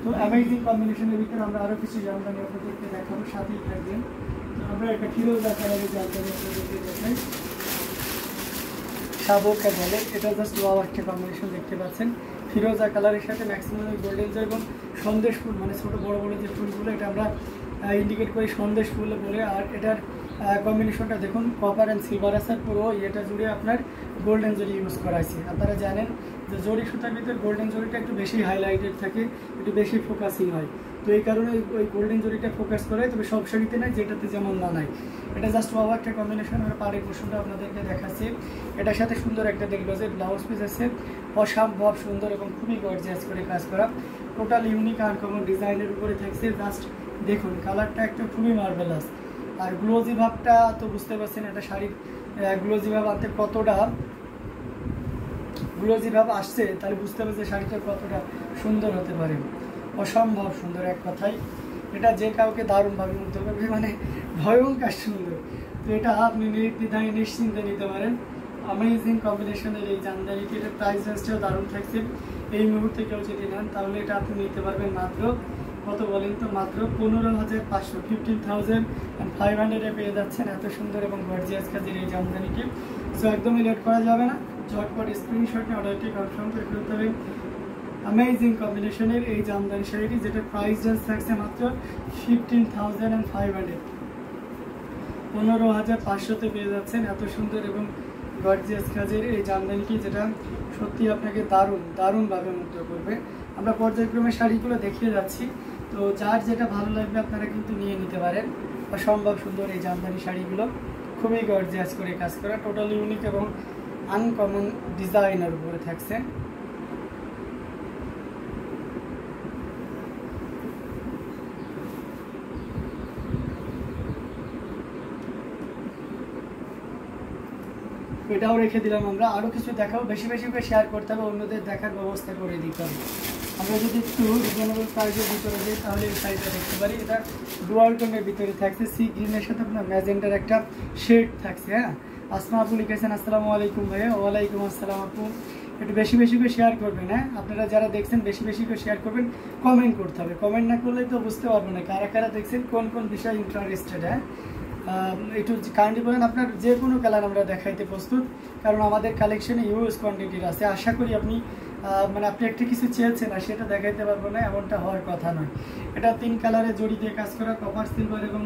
তো অ্যামেজিং কম্বিনেশনের ভিতরে আমরা আরও কিছু জামদানি আপনাদেরকে দেখাবো, সাথেই থাকবেন। তো আমরা একটা ফিরোজা কালারের জামদানি আপনাদেরকে দেখাই, সাবকা বলে, এটা জাস্ট ওয়াও একটা কম্বিনেশন দেখতে পাচ্ছেন। ফিরোজা কালারের সাথে ম্যাক্সিমাম গোল্ডেন এবং সন্দেশ ফুল, মানে ছোটো বড় বড় যে ফুলগুলো, এটা আমরা ইন্ডিকেট করি সন্দেশ ফুল বলে। আর এটার কম্বিনেশনটা দেখুন, কপার অ্যান্ড সিলভার আছে, পুরো এটা জুড়ে আপনার গোল্ডেন জরি ইউজ করা আছে। আপনারা জানেন যে জরি সুতার ভিতরে গোল্ডেন জরিটা একটু বেশি হাইলাইটেড থাকে, একটু বেশি ফোকাসিং হয়, তো এই কারণে ওই গোল্ডেন জরিটা ফোকাস করে, তবে সব শাড়িতে নাই, যেটাতে যেমন না নাই। এটা জাস্ট ওয়াও একটা কম্বিনেশন। আর পাড়ের পোর্শনটা আপনাদেরকে দেখাচ্ছি, এটার সাথে সুন্দর একটা দেখলো যে ব্লাউজ পিস আছে, অসম্ভব সুন্দর এবং খুবই গর্জিয়াস করে কাজ করা, টোটাল ইউনিক আর কমন ডিজাইনের উপরে থাকছে। জাস্ট দেখুন কালারটা একটা খুবই মার্ভেলাস। আর গ্লোজি ভাবটা তো বুঝতে পারছেন, একটা শাড়ির গ্লোজি ভাব আনতে কতটা গ্লোজি ভাব আসছে, তাহলে বুঝতে পারছে শাড়িটা কতটা সুন্দর হতে পারে, অসম্ভব সুন্দর এক কথায়। এটা যে কাউকে দারুণভাবে মুগ্ধ করবে, মানে ভয়ঙ্কর সুন্দর। তো এটা আপনি নির্দ্বিধায় নিশ্চিন্তে নিতে পারেন। অ্যামেজিং কম্বিনেশনের এই জামদানিটি, এটার প্রাইস রেঞ্জটাও দারুণ থাকছে। এই মুহূর্তে কেউ যদি নেন তাহলে এটা আপনি নিতে পারবেন মাত্র কত বলেন তো, মাত্র 15,500, 15,500 পেয়ে যাচ্ছেন এত সুন্দর এবং গর্জিয়াস কাজের এই জামদানিটি। সো একদমই লেট করা যাবে না, ঝটপট স্ক্রিনশটে অর্ডারটি কনফার্ম করে ফেলতে হবে। অ্যামেজিং কম্বিনেশনের এই জামদানি শাড়িটি, যেটা প্রাইস রেঞ্জ থাকছে মাত্র 15,500, 15,500-তে পেয়ে যাচ্ছেন এত সুন্দর এবং গর্জিয়াস কাজের এই জামদানিটি, যেটা সত্যি আপনাকে দারুণভাবে মুগ্ধ করবে। আমরা পর্যায়ক্রমে শাড়িগুলো দেখিয়ে যাচ্ছি, তো যার যেটা ভালো লাগবে আপনারা কিন্তু নিয়ে নিতে পারেন। অসম্ভব সুন্দর এই জামদানি শাড়িগুলো, খুবই গর্জিয়াস করে কাজ করা, টোটাল ইউনিক এবং আনকমন ডিজাইনের উপরে থাকছে। এটাও রেখে দিলাম আমরা, আরও কিছু দেখাবো, বেশি বেশি করে শেয়ার করতে হবে, অন্যদের দেখার ব্যবস্থা করে দিতে হবে। আমরা যদি একটু রিজনেবল প্রাইসের ভিতরে যাই তাহলে এই শাড়িটা দেখতে পারি। এটা ডুয়াল টোনের ভিতরে থাকছে, সি গ্রিনের সাথে আপনার ম্যাজেন্টার একটা শেড থাকছে। হ্যাঁ, আসমা আপু লিখেছেন আসসালামু আলাইকুম ভাইয়া। ওয়ালাইকুম আসসালাম আপু। একটু বেশি বেশি করে শেয়ার করবেন। হ্যাঁ, আপনারা যারা দেখছেন বেশি বেশি করে শেয়ার করবেন, কমেন্ট করতে হবে, কমেন্ট না করলে তো বুঝতে পারবো না কারা কারা দেখছেন, কোন কোন বিষয়ে ইন্টারেস্টেড। হ্যাঁ, একটু কাইন্ডলি বলেন, আপনার যে কোনো কালার আমরা দেখাইতে প্রস্তুত, কারণ আমাদের কালেকশনে ইউজ কোয়ান্টিটির আছে। আশা করি আপনি মানে আপনি একটা কিছু চেয়েছেন আর সেটা দেখাইতে পারবো না, এমনটা হওয়ার কথা নয়। এটা 3 কালারে জড়ি দিয়ে কাজ করা, কপার সিলভার এবং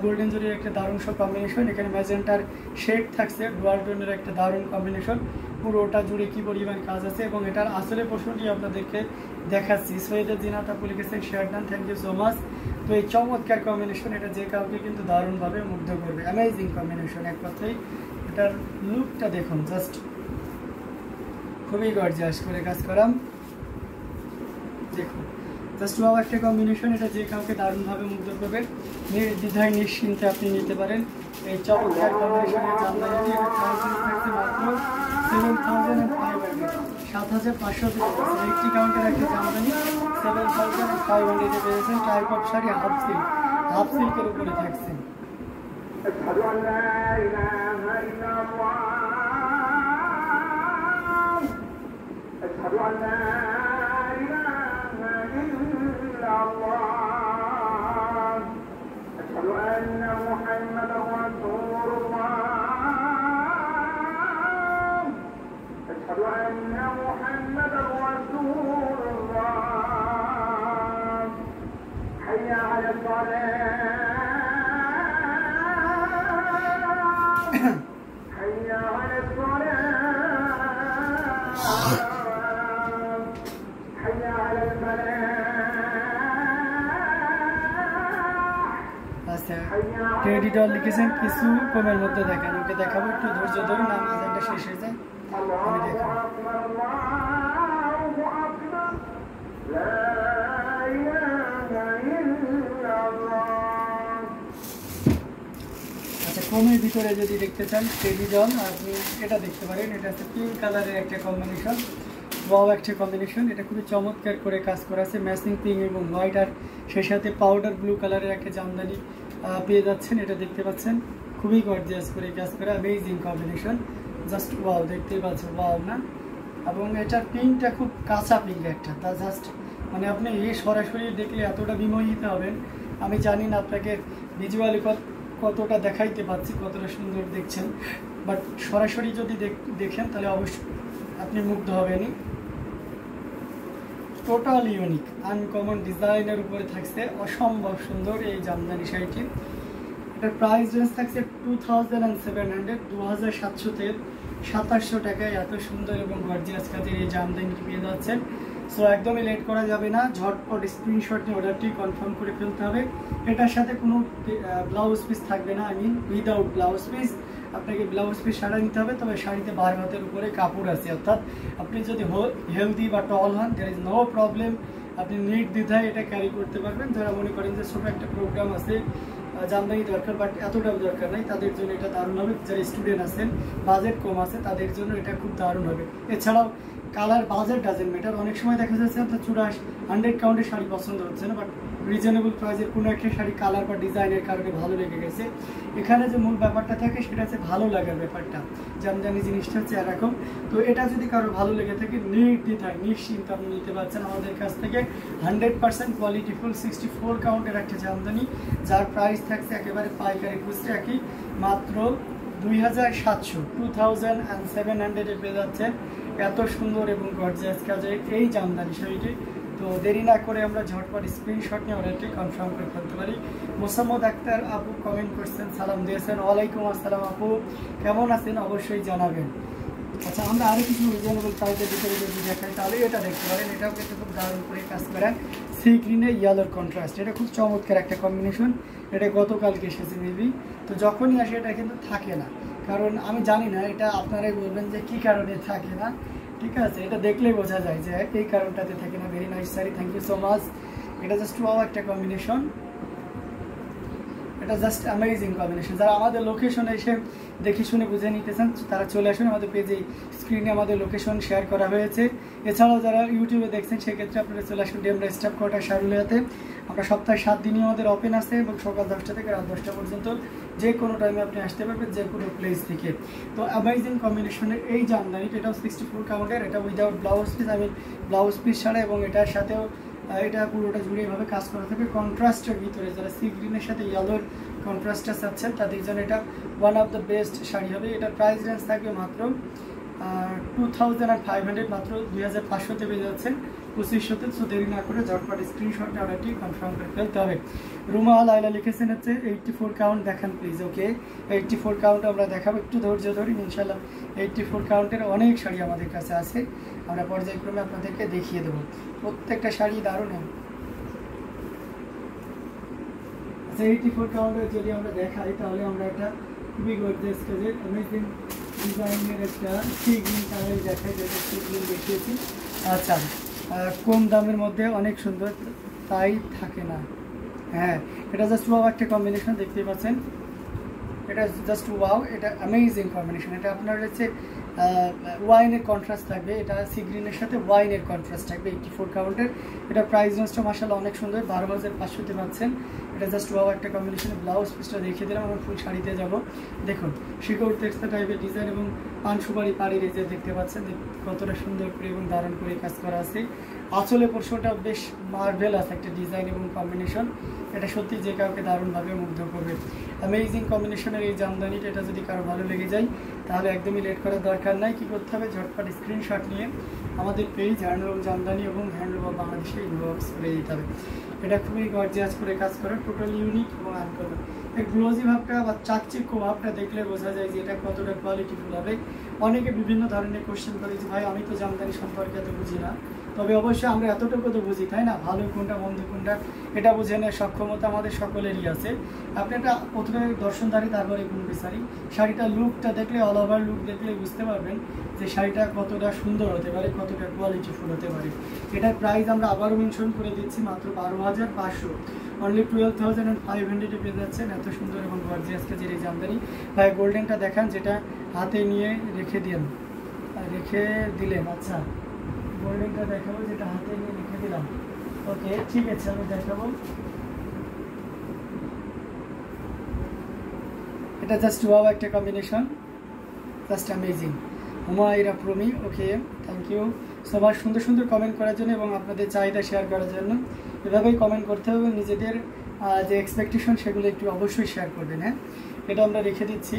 গোল্ডেন জড়ির একটা দারুণ সব কম্বিনেশন। এখানে ম্যাজেন্টার শেড থাকছে, ডুয়াল টোনের একটা দারুণ কম্বিনেশন, পুরোটা জুড়ে কি পরিমাণ কাজ আছে। এবং এটার আসলে পোর্শনটি আপনাদেরকে দেখাচ্ছি। সৈয়দের জিনাত আপু লিখেছেন share done, thank you so much. তো এই চমৎকার কম্বিনেশন, এটা যে কাউকে কিন্তু দারুণভাবে মুগ্ধ করবে। অ্যামেজিং কম্বিনেশন এক কথাই। এটার লুকটা দেখুন, জাস্ট খুবই গর্জিয়াস করে কাজ করাম। দেখুন জাস্ট ওয়াও একটা কম্বিনেশন, এটা যে কাউকে দারুণভাবে মুগ্ধ করবে। নির্দ্বিধায় নিশ্চিন্তে আপনি নিতে পারেন এই চমৎকার কম্বিনেশনের জামদানিটি। এটা প্রাইস থাকছে মাত্র 7,500, 7,500 একটি কাউন্টার একটা জামদানি 7,500 পেয়েছেন। টাইপ অফ শাড়ি হাফ সিল্কের উপরে থাকছে। টেডি ডল লিখেছেন কিছু কমের মধ্যে দেখেন, ওকে দেখাবো, একটু ধৈর্য ধরুন, আজানটা শেষ হয়ে যায় আমি দেখাবো। আচ্ছা, কমের ভিতরে যদি দেখতে চান টেডি ডল, আপনি এটা দেখতে পারেন। এটা হচ্ছে পিঙ্ক কালারের একটা কম্বিনেশন, ওয়াও একটা কম্বিনেশন। এটা খুবই চমৎকার করে কাজ করা আছে, ম্যাচিং পিঙ্ক এবং হোয়াইট, আর সেই সাথে পাউডার ব্লু কালারের একটা জামদানি পেয়ে যাচ্ছেন। এটা দেখতে পাচ্ছেন খুবই গর্জিয়াস করে কাজ করা, অ্যামেজিং কম্বিনেশন, জাস্ট ওয়াও, দেখতেই পাচ্ছেন ওয়াও না। এবং এটার পিঙ্কটা খুব কাঁচা পিঙ্ক একটা, তা জাস্ট মানে আপনি সরাসরি দেখলে এতটা বিমোহিত হবেন, আমি জানি না আপনাকে ভিজুয়ালি কতটা দেখাইতে পাচ্ছি, কতটা সুন্দর দেখছেন, বাট সরাসরি যদি দেখেন তাহলে অবশ্যই আপনি মুগ্ধ হবেনই। টোটাল ইউনিক আনকমন ডিজাইনের উপরে থাকছে অসম্ভব সুন্দর এই জামদানি শাড়িটি। এটার প্রাইস রেঞ্জ থাকছে 2700, 2700 থেকে 2700 টাকায় এত সুন্দর এবং গর্জিয়াস কাজের এই জামদানিটি পেয়ে যাচ্ছেন। সো একদমই লেট করা যাবে না, ঝটপট স্ক্রিনশট নিয়ে অর্ডারটি কনফার্ম করে ফেলতে হবে। এটার সাথে কোনো ব্লাউজ পিস থাকবে না, উইদাউট ব্লাউজ পিস। আপনাকে ব্লাউজ পিস শাড়ি নিতে হবে, তবে শাড়িতে 12 হাতের উপরে কাপড় আছে, অর্থাৎ আপনি যদি হেলদি বা টল হন, দেয়ার ইজ নো প্রবলেম, আপনি নির্দ্বিধায় এটা ক্যারি করতে পারবেন। যারা মনে করেন যে ছোটো একটা প্রোগ্রাম আছে, জামদানি দরকার বাট এতটাও দরকার নাই, তাদের জন্য এটা দারুণ হবে। যারা স্টুডেন্ট আছেন, বাজেট কম আছে, তাদের জন্য এটা খুব দারুণ হবে। এছাড়াও কালার বাজেট ডাজেন্ট ম্যাটার। অনেক সময় দেখা যাচ্ছে আপনার 100 কাউন্টের শাড়ি পছন্দ হচ্ছে না, বাট রিজনেবল প্রাইসের কোনো একটা শাড়ি কালার বা ডিজাইনের কারণে ভালো লেগে গেছে। এখানে যে মূল ব্যাপারটা থাকে সেটা হচ্ছে ভালো লাগার ব্যাপারটা, জামদানি জিনিসটা হচ্ছে এরকম। তো এটা যদি কারো ভালো লেগে থাকে, নির্দ্বিধায় নিশ্চিন্ত আপনি নিতে পারছেন আমাদের কাছ থেকে 100% কোয়ালিটিফুল 64 কাউন্টের একটা জামদানি, যার প্রাইস থাকছে একেবারে পাইকারি খুচরা একই মাত্র 2700 পেয়ে যাচ্ছেন এত সুন্দর এবং গর্জিয়াস কাজের এই জামদানি শাড়িটি। তো দেরি না করে আমরা ঝটপট স্ক্রিনশট নিয়ে অর্ডারটি কনফার্ম করে ফেলতে পারি। মোসাম্মদ আক্তার আপু কমেন্ট করছেন, সালাম দিয়েছেন। ওয়ালাইকুম আসসালাম আপু, কেমন আছেন অবশ্যই জানাবেন। আচ্ছা, আমরা আরও কিছু রিজনেবল প্রাইসের ভিতরে যদি দেখাই তাহলে এটা দেখতে পারেন। এটাও কিন্তু খুব দারুণ করে কাজ করেন, সি গ্রিনে ইয়েলোর কন্ট্রাস্ট। এটা খুব চমৎকার একটা কম্বিনেশন। এটা গতকালকে এসেছে মেবি, তো যখনই আসে এটা কিন্তু থাকে না, কারণ আমি জানি না, এটা আপনারাই বলবেন যে কী কারণে থাকে না। ঠিক আছে, এটা দেখলেই বোঝা যায় যে এই কারণটাতে থাকে না। Very nice sari, thank you so much. এটা জাস্ট ওয়াও একটা কম্বিনেশন, এটা জাস্ট অ্যামেজিং কম্বিনেশন। যারা আমাদের লোকেশনে এসে দেখে শুনে বুঝে নিতে চান তারা চলে আসুন, আমাদের পেজে স্ক্রিনে আমাদের লোকেশন শেয়ার করা হয়েছে। এছাড়াও যারা ইউটিউবে দেখছেন সেক্ষেত্রে আপনারা চলে আসুন ডেমরা স্টাফ কোয়ার্টার শারুলিয়াতে। আমরা সপ্তাহে 7 দিনই আমাদের ওপেন আছে এবং সকাল 10টা থেকে রাত 10টা পর্যন্ত যে কোনো টাইমে আপনি আসতে পারবেন, যে কোনো প্লেস থেকে। তো অ্যামেজিং কম্বিনেশনের এই জামদানিটা, এটাও 64 কাউন্টের, এটা without blouse piece, blouse piece ছাড়া, এবং এটার সাথেও এটা পুরোটা জুড়ে এভাবে কাজ করা থাকবে কন্ট্রাস্টের ভিতরে। যারা সি গ্রিনের সাথে ইয়েলোর কন্ট্রাস্টটা চাচ্ছেন তাদের জন্য এটা one of the best sari হবে। এটার প্রাইস রেঞ্জ থাকবে মাত্র 2500, মাত্র 2500-তে পেয়ে যাচ্ছেন 2500-তে। সো দেরি না করে ঝটপট স্ক্রিনশটে অর্ডারটি কনফার্ম করে ফেলতে হবে। রুমা লাইলা লিখেছেন হচ্ছে 84 কাউন্ট দেখান প্লিজ। ওকে, 84 কাউন্ট আমরা দেখাবো, একটু ধৈর্য ধরুন ইনশাল্লাহ। 84 কাউন্টের অনেক শাড়ি আমাদের কাছে আছে, আমরা পর্যায়ক্রমে আপনাদেরকে দেখিয়ে দেবো। প্রত্যেকটা শাড়ি দারুণ। আচ্ছা, 84 কাউন্টের যদি আমরা দেখাই তাহলে আমরা একটা খুবই গর্জিয়াস কাজের অ্যামেজিং ডিজাইনের একটা সি গ্রিন কালার দেখাই, যেটা সি গ্রিন দেখিয়েছি। আচ্ছা, কম দামের মধ্যে অনেক সুন্দর, তাই থাকে না। হ্যাঁ, এটা জাস্ট ওয়াও একটা কম্বিনেশন, দেখতেই পাচ্ছেন। এটা জাস্ট ওয়াও, এটা অ্যামেজিং কম্বিনেশন। এটা আপনার হচ্ছে ওয়াইনের কন্ট্রাস্ট থাকবে, এটা সি গ্রিনের সাথে ওয়াইনের কন্ট্রাস্ট থাকবে 84 কাউন্টের। এটা প্রাইস রেঞ্জটা মাশাআল্লাহ অনেক সুন্দর, 12,500-তে পাচ্ছেন। এটা জাস্ট ওয়াও একটা কম্বিনেশনের ব্লাউজ পিসটা দেখিয়ে দিলাম। আমরা ফুল শাড়িতে যাব। দেখুন শিকড় টেক্সটা টাইপের ডিজাইন এবং পান সুপারি পাড়ির এই যে দেখতে পাচ্ছেন কতটা সুন্দর করে এবং দারুণ করে কাজ করা আছে। আঁচলে পোর্শনটা বেশ মার্ভেলাস একটা ডিজাইন এবং কম্বিনেশন, এটা সত্যি যে কাউকে দারুণভাবে মুগ্ধ করবে। অ্যামেজিং কম্বিনেশনের এই জামদানিটা, এটা যদি কারো ভালো লেগে যায় তাহলে একদমই লেট করার দরকার নাই। কী করতে হবে, ঝটপট স্ক্রিনশট নিয়ে আমাদের পেজ হ্যান্ডলুম জামদানি এবং হ্যান্ডলুম অফ বাংলাদেশে ইনবক্স করে দিতে হবে। এটা খুবই গর্জিয়াস করে কাজ করে, টোটাল ইউনিক এবং আনকমন। এই গ্লোজি ভাবটা বা চাকচিক্য ভাবটা দেখলে বোঝা যায় যে এটা কতটা কোয়ালিটিফুল হবে। অনেকে বিভিন্ন ধরনের কোশ্চেন করে যে ভাই আমি তো জামদানি সম্পর্কে এত বুঝি না, তবে অবশ্যই আমরা এতটুকু তো বুঝি, তাই না? ভালো কোনটা মন্দ কোনটা এটা বুঝে নেওয়ার সক্ষমতা আমাদের সকলেরই আছে। আপনি একটা প্রথমে দর্শনধারী, তারপরে গুণ বিচারি। শাড়িটা লুকটা দেখলে, অল ওভার লুক দেখলে বুঝতে পারবেন যে শাড়িটা কতটা সুন্দর হতে পারে, কতটা কোয়ালিটিফুল হতে পারে। এটার প্রাইস আমরা আবারও মেনশন করে দিচ্ছি, মাত্র 12,500, অনলি 12,500-এ পেয়ে যাচ্ছেন এত সুন্দর এবং গর্জিয়াস কাজের এই জামদানি। ভাই গোল্ডেনটা দেখান, যেটা হাতে নিয়ে রেখে দিলেন। আচ্ছা, গোল্ডেনটা দেখাবো, যেটা হাতে নিয়ে রেখে দিলাম। ওকে, ঠিক আছে, আমি দেখাবো। এটা জাস্ট ওয়াও একটা combination, just amazing. Humaira Promi, okay, thank you. সবার সুন্দর সুন্দর কমেন্ট করার জন্য এবং আপনাদের চাহিদা শেয়ার করার জন্য। এভাবেই কমেন্ট করতে হবে, নিজেদের যে এক্সপেকটেশন সেগুলো একটু অবশ্যই শেয়ার করবেন। হ্যাঁ, এটা আমরা রেখে দিচ্ছি।